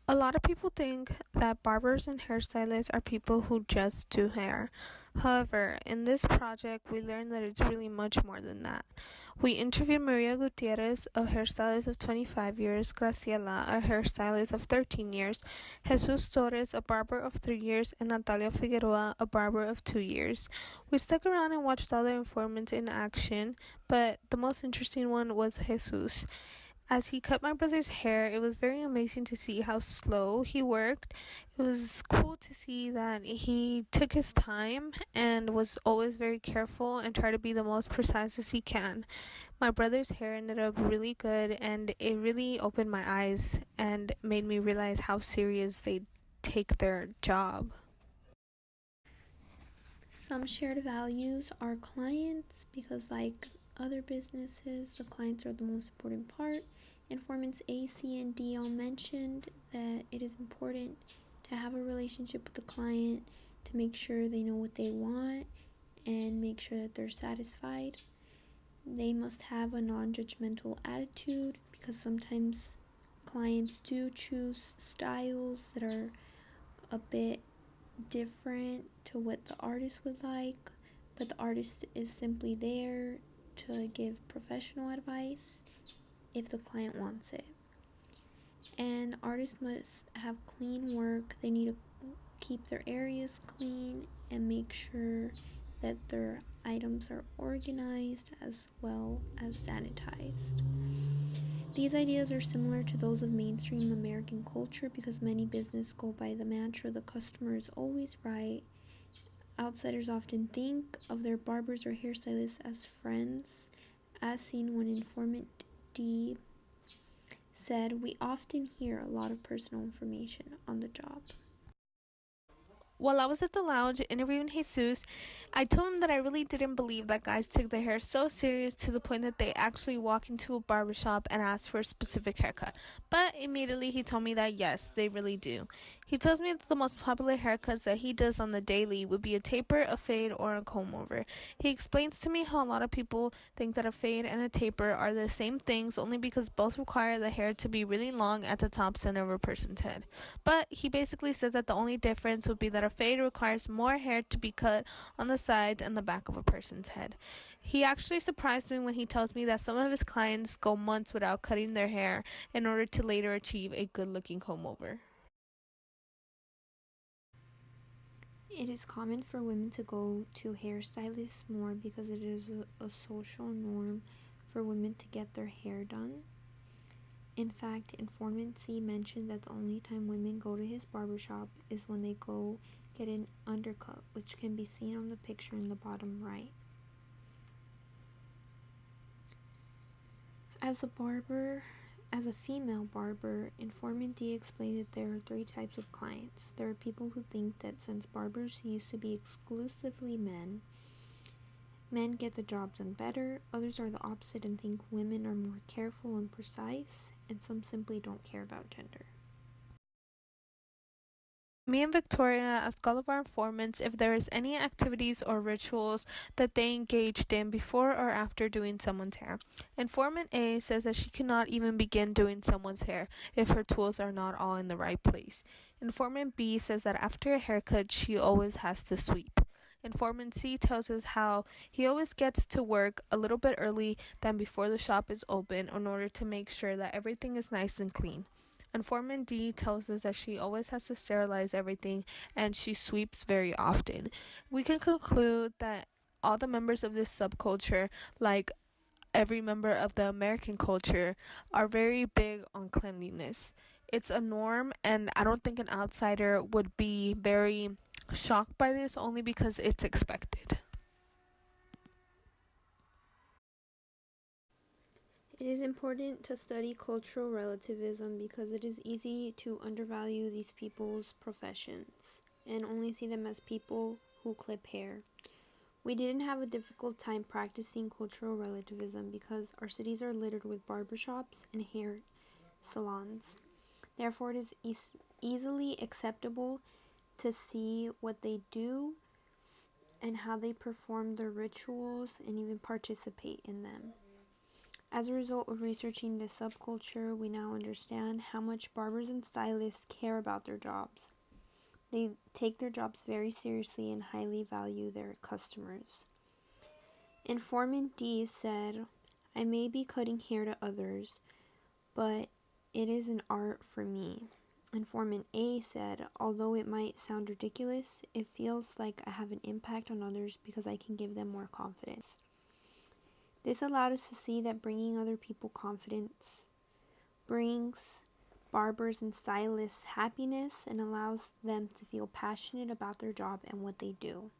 A lot of people think that barbers and hairstylists are people who just do hair. However, in this project, we learned that it's really much more than that. We interviewed Maria Gutierrez, a hairstylist of 25 years, Graciela, a hairstylist of 13 years, Jesus Torres, a barber of 3 years, and Natalia Figueroa, a barber of 2 years. We stuck around and watched all the informants in action, but the most interesting one was Jesus. As he cut my brother's hair, it was very amazing to see how slow he worked. It was cool to see that he took his time and was always very careful and tried to be the most precise as he can. My brother's hair ended up really good, and it really opened my eyes and made me realize how serious they take their job. Some shared values are clients because, like other businesses, the clients are the most important part. Informants A, C, and D all mentioned that it is important to have a relationship with the client to make sure they know what they want and make sure that they're satisfied. They must have a non judgmental attitude because sometimes clients do choose styles that are a bit different to what the artist would like, but the artist is simply there to give professional advice if the client wants it. And artists must have clean work. They need to keep their areas clean and make sure that their items are organized as well as sanitized. These ideas are similar to those of mainstream American culture because many businesses go by the mantra the customer is always right. Outsiders often think of their barbers or hairstylists as friends, as seen when informant D said, "We often hear a lot of personal information on the job." While I was at the lounge interviewing Jesus, I told him that I really didn't believe that guys took their hair so serious to the point that they actually walk into a barbershop and ask for a specific haircut. But immediately he told me that yes, they really do. He tells me that the most popular haircuts that he does on the daily would be a taper, a fade, or a comb over. He explains to me how a lot of people think that a fade and a taper are the same things only because both require the hair to be really long at the top center of a person's head. But he basically said that the only difference would be that a fade requires more hair to be cut on the sides and the back of a person's head. He actually surprised me when he tells me that some of his clients go months without cutting their hair in order to later achieve a good looking comb over. It is common for women to go to hairstylists more because it is a social norm for women to get their hair done. In fact, informant C mentioned that the only time women go to his barbershop is when they go get an undercut, which can be seen on the picture in the bottom right. As a barber, as a female barber, informant D explained that there are three types of clients. There are people who think that since barbers used to be exclusively men, men get the job done better. Others are the opposite and think women are more careful and precise, and some simply don't care about gender. Me and Victoria asked all of our informants if there is any activities or rituals that they engaged in before or after doing someone's hair. Informant A says that she cannot even begin doing someone's hair if her tools are not all in the right place. Informant B says that after a haircut, she always has to sweep. Informant C tells us how he always gets to work a little bit early than before the shop is open in order to make sure that everything is nice and clean. Informant D tells us that she always has to sterilize everything and she sweeps very often. We can conclude that all the members of this subculture, like every member of the American culture, are very big on cleanliness. It's a norm, and I don't think an outsider would be very shocked by this only because it's expected. It is important to study cultural relativism because it is easy to undervalue these people's professions and only see them as people who clip hair. We didn't have a difficult time practicing cultural relativism because our cities are littered with barbershops and hair salons. Therefore, it is easily acceptable to see what they do and how they perform their rituals and even participate in them. As a result of researching this subculture, we now understand how much barbers and stylists care about their jobs. They take their jobs very seriously and highly value their customers. Informant D said, I may be cutting hair to others, but it is an art for me. Informant A said, although it might sound ridiculous, it feels like I have an impact on others because I can give them more confidence. This allowed us to see that bringing other people confidence brings barbers and stylists happiness and allows them to feel passionate about their job and what they do.